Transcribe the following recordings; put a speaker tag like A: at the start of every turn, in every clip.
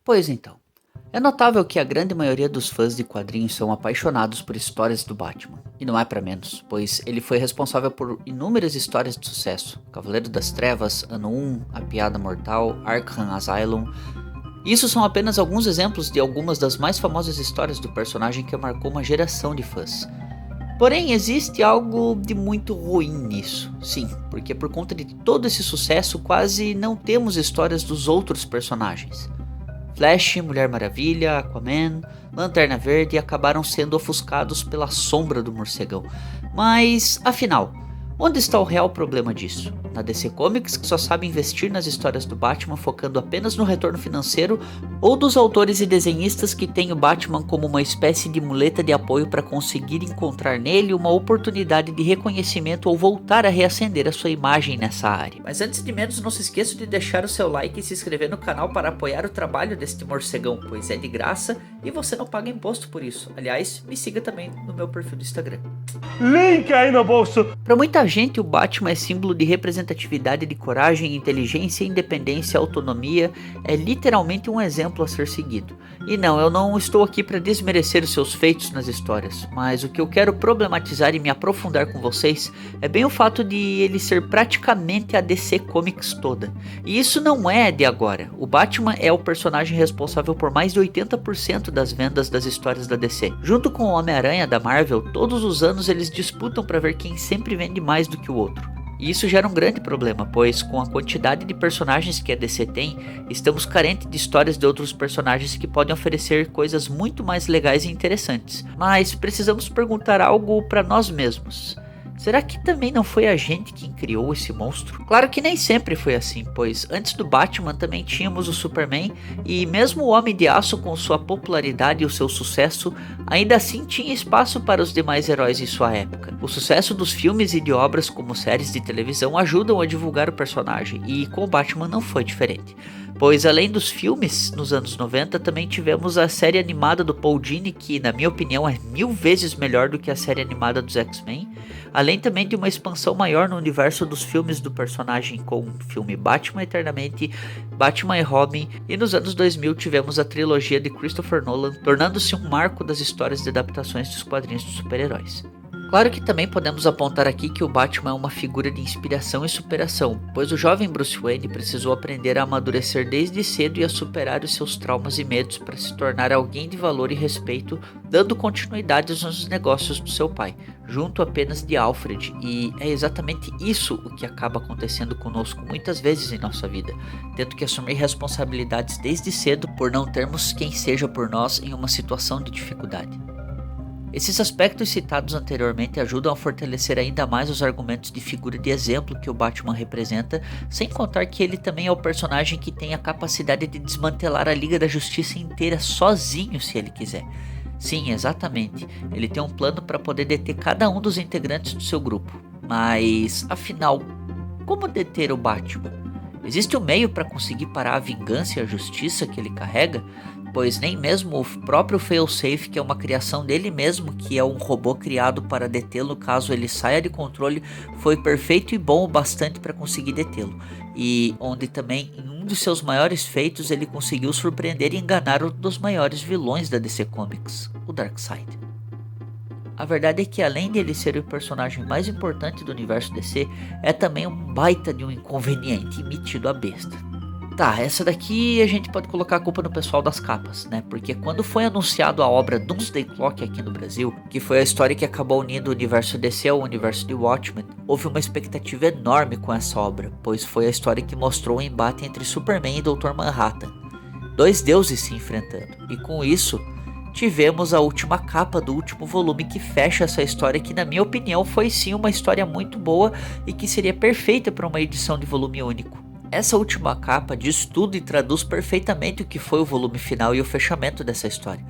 A: Pois então, é notável que a grande maioria dos fãs de quadrinhos são apaixonados por histórias do Batman, e não é pra menos, pois ele foi responsável por inúmeras histórias de sucesso: Cavaleiro das Trevas, Ano 1, A Piada Mortal, Arkham Asylum. Isso são apenas alguns exemplos de algumas das mais famosas histórias do personagem que marcou uma geração de fãs. Porém, existe algo de muito ruim nisso, sim, porque por conta de todo esse sucesso quase não temos histórias dos outros personagens. Flash, Mulher Maravilha, Aquaman, Lanterna Verde acabaram sendo ofuscados pela sombra do morcegão. Mas, afinal, onde está o real problema disso? Na DC Comics, que só sabe investir nas histórias do Batman focando apenas no retorno financeiro, ou dos autores e desenhistas que têm o Batman como uma espécie de muleta de apoio para conseguir encontrar nele uma oportunidade de reconhecimento ou voltar a reacender a sua imagem nessa área? Mas antes de menos, não se esqueça de deixar o seu like e se inscrever no canal para apoiar o trabalho deste morcegão, pois é de graça e você não paga imposto por isso. Aliás, me siga também no meu perfil do Instagram.
B: Link aí no bolso.
A: Para muita gente, o Batman é símbolo de representatividade, de coragem, inteligência, independência, autonomia. É literalmente um exemplo a ser seguido. E não, eu não estou aqui para desmerecer os seus feitos nas histórias, mas o que eu quero problematizar e me aprofundar com vocês é bem o fato de ele ser praticamente a DC Comics toda. E isso não é de agora. O Batman é o personagem responsável por mais de 80% das vendas das histórias da DC. Junto com o Homem-Aranha da Marvel, todos os anos eles disputam para ver quem sempre vende mais do que o outro. E isso gera um grande problema, pois com a quantidade de personagens que a DC tem, estamos carentes de histórias de outros personagens que podem oferecer coisas muito mais legais e interessantes. Mas precisamos perguntar algo para nós mesmos. Será que também não foi a gente quem criou esse monstro? Claro que nem sempre foi assim, pois antes do Batman também tínhamos o Superman, e mesmo o Homem de Aço com sua popularidade e o seu sucesso, ainda assim tinha espaço para os demais heróis em sua época. O sucesso dos filmes e de obras como séries de televisão ajudam a divulgar o personagem, e com o Batman não foi diferente. Pois além dos filmes, nos anos 90 também tivemos a série animada do Paul Dini, que na minha opinião é 1000 vezes melhor do que a série animada dos X-Men, além também de uma expansão maior no universo dos filmes do personagem com o filme Batman Eternamente, Batman e Robin, e nos anos 2000 tivemos a trilogia de Christopher Nolan, tornando-se um marco das histórias de adaptações dos quadrinhos de super-heróis. Claro que também podemos apontar aqui que o Batman é uma figura de inspiração e superação, pois o jovem Bruce Wayne precisou aprender a amadurecer desde cedo e a superar os seus traumas e medos para se tornar alguém de valor e respeito, dando continuidade nos negócios do seu pai, junto apenas de Alfred, e é exatamente isso o que acaba acontecendo conosco muitas vezes em nossa vida, tendo que assumir responsabilidades desde cedo por não termos quem seja por nós em uma situação de dificuldade. Esses aspectos citados anteriormente ajudam a fortalecer ainda mais os argumentos de figura de exemplo que o Batman representa, sem contar que ele também é o personagem que tem a capacidade de desmantelar a Liga da Justiça inteira sozinho se ele quiser. Sim, exatamente, ele tem um plano para poder deter cada um dos integrantes do seu grupo. Mas, afinal, como deter o Batman? Existe um meio para conseguir parar a vingança e a justiça que ele carrega? Pois nem mesmo o próprio Failsafe, que é uma criação dele mesmo, que é um robô criado para detê-lo caso ele saia de controle, foi perfeito e bom o bastante para conseguir detê-lo. E onde também, em um dos seus maiores feitos, ele conseguiu surpreender e enganar um dos maiores vilões da DC Comics, o Darkseid. A verdade é que além de ele ser o personagem mais importante do universo DC, é também um baita de um inconveniente e metido a besta. Tá, essa daqui a gente pode colocar a culpa no pessoal das capas, né? Porque quando foi anunciado a obra Doomsday Clock aqui no Brasil, que foi a história que acabou unindo o universo DC ao universo de Watchmen, houve uma expectativa enorme com essa obra, pois foi a história que mostrou o embate entre Superman e Dr. Manhattan, dois deuses se enfrentando, e com isso tivemos a última capa do último volume que fecha essa história, que na minha opinião foi sim uma história muito boa e que seria perfeita para uma edição de volume único. Essa última capa diz tudo e traduz perfeitamente o que foi o volume final e o fechamento dessa história.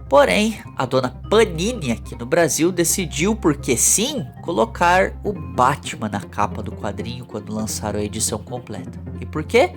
A: Porém, a dona Panini aqui no Brasil decidiu, porque sim, colocar o Batman na capa do quadrinho quando lançaram a edição completa. E por quê?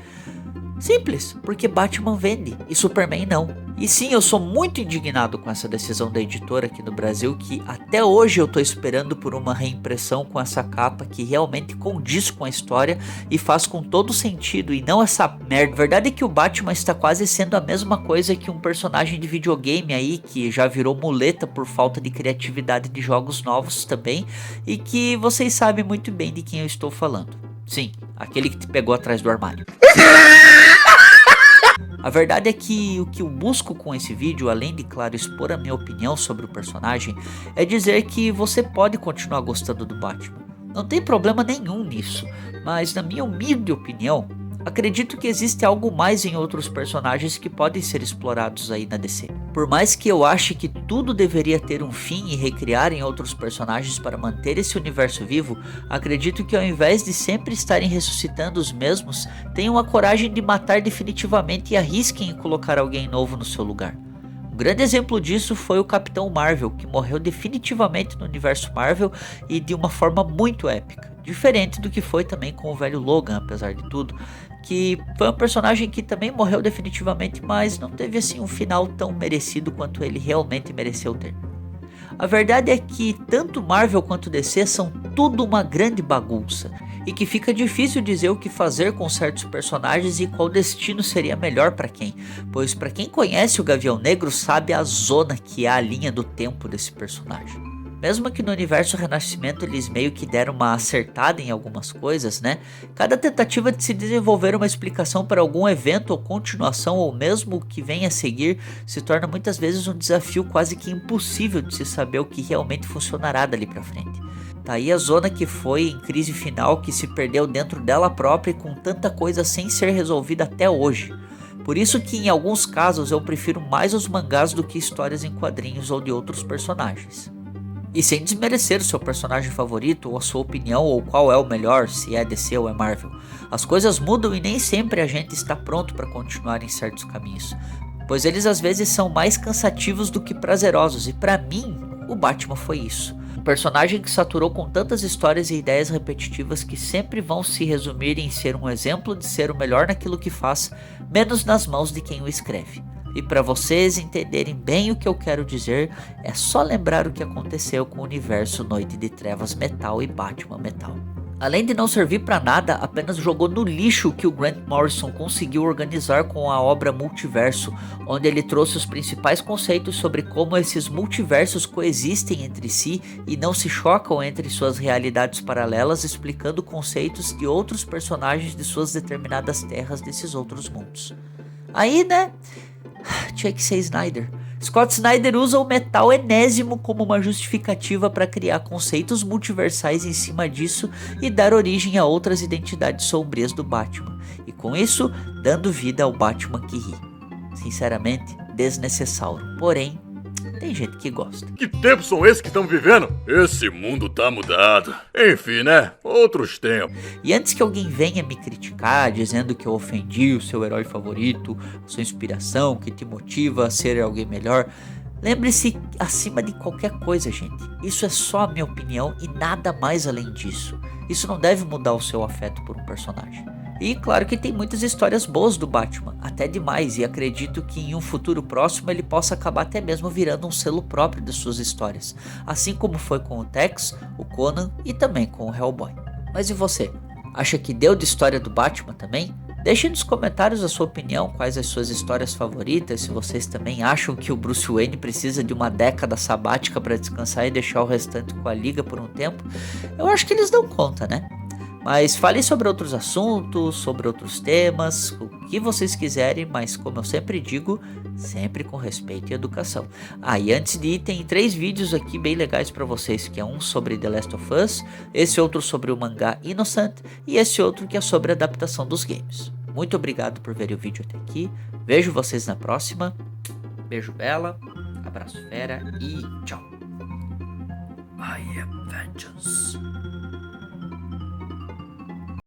A: Simples, porque Batman vende e Superman não. E sim, eu sou muito indignado com essa decisão da editora aqui no Brasil, que até hoje eu tô esperando por uma reimpressão com essa capa que realmente condiz com a história e faz com todo sentido, e não essa merda. A verdade é que o Batman está quase sendo a mesma coisa que um personagem de videogame aí, que já virou muleta por falta de criatividade de jogos novos também, e que vocês sabem muito bem de quem eu estou falando. Sim, aquele que te pegou atrás do armário. A verdade é que o que eu busco com esse vídeo, além de, claro, expor a minha opinião sobre o personagem, é dizer que você pode continuar gostando do Batman. Não tem problema nenhum nisso, mas na minha humilde opinião, acredito que existe algo mais em outros personagens que podem ser explorados aí na DC. Por mais que eu ache que tudo deveria ter um fim e recriar em outros personagens para manter esse universo vivo, acredito que ao invés de sempre estarem ressuscitando os mesmos, tenham a coragem de matar definitivamente e arrisquem em colocar alguém novo no seu lugar. Um grande exemplo disso foi o Capitão Marvel, que morreu definitivamente no universo Marvel e de uma forma muito épica. Diferente do que foi também com o velho Logan, apesar de tudo, que foi um personagem que também morreu definitivamente, mas não teve assim um final tão merecido quanto ele realmente mereceu ter. A verdade é que tanto Marvel quanto DC são tudo uma grande bagunça, e que fica difícil dizer o que fazer com certos personagens e qual destino seria melhor para quem, pois para quem conhece o Gavião Negro sabe a zona que é a linha do tempo desse personagem. Mesmo que no universo Renascimento eles meio que deram uma acertada em algumas coisas, né? Cada tentativa de se desenvolver uma explicação para algum evento ou continuação, ou mesmo o que vem a seguir, se torna muitas vezes um desafio quase que impossível de se saber o que realmente funcionará dali para frente. Tá aí a zona que foi em crise final, que se perdeu dentro dela própria e com tanta coisa sem ser resolvida até hoje. Por isso que em alguns casos eu prefiro mais os mangás do que histórias em quadrinhos ou de outros personagens. E sem desmerecer o seu personagem favorito, ou a sua opinião, ou qual é o melhor, se é DC ou é Marvel. As coisas mudam e nem sempre a gente está pronto para continuar em certos caminhos, pois eles às vezes são mais cansativos do que prazerosos, e para mim, o Batman foi isso. Um personagem que saturou com tantas histórias e ideias repetitivas que sempre vão se resumir em ser um exemplo de ser o melhor naquilo que faz, menos nas mãos de quem o escreve. E para vocês entenderem bem o que eu quero dizer, é só lembrar o que aconteceu com o universo Noite de Trevas Metal e Batman Metal. Além de não servir para nada, apenas jogou no lixo o que o Grant Morrison conseguiu organizar com a obra Multiverso, onde ele trouxe os principais conceitos sobre como esses multiversos coexistem entre si e não se chocam entre suas realidades paralelas, explicando conceitos de outros personagens de suas determinadas terras desses outros mundos. Aí, né? Tinha que ser Snyder. Scott Snyder usa o metal enésimo como uma justificativa para criar conceitos multiversais em cima disso e dar origem a outras identidades sombrias do Batman, e com isso dando vida ao Batman que ri. Sinceramente, desnecessário, porém tem gente que gosta.
C: Que tempos são esses que estamos vivendo? Esse mundo tá mudado. Enfim, né? Outros tempos.
A: E antes que alguém venha me criticar dizendo que eu ofendi o seu herói favorito, sua inspiração, que te motiva a ser alguém melhor, lembre-se, acima de qualquer coisa, gente, isso é só a minha opinião e nada mais além disso. Isso não deve mudar o seu afeto por um personagem. E claro que tem muitas histórias boas do Batman, até demais, e acredito que em um futuro próximo ele possa acabar até mesmo virando um selo próprio de suas histórias, assim como foi com o Tex, o Conan e também com o Hellboy. Mas e você? Acha que deu de história do Batman também? Deixe nos comentários a sua opinião, quais as suas histórias favoritas, se vocês também acham que o Bruce Wayne precisa de uma década sabática para descansar e deixar o restante com a Liga por um tempo. Eu acho que eles dão conta, né? Mas falem sobre outros assuntos, sobre outros temas, o que vocês quiserem, mas como eu sempre digo, sempre com respeito e educação. E antes de ir, tem 3 vídeos aqui bem legais para vocês, que é um sobre The Last of Us, esse outro sobre o mangá Innocent e esse outro que é sobre a adaptação dos games. Muito obrigado por verem o vídeo até aqui, vejo vocês na próxima, beijo bela, abraço fera e tchau. I am vengeance.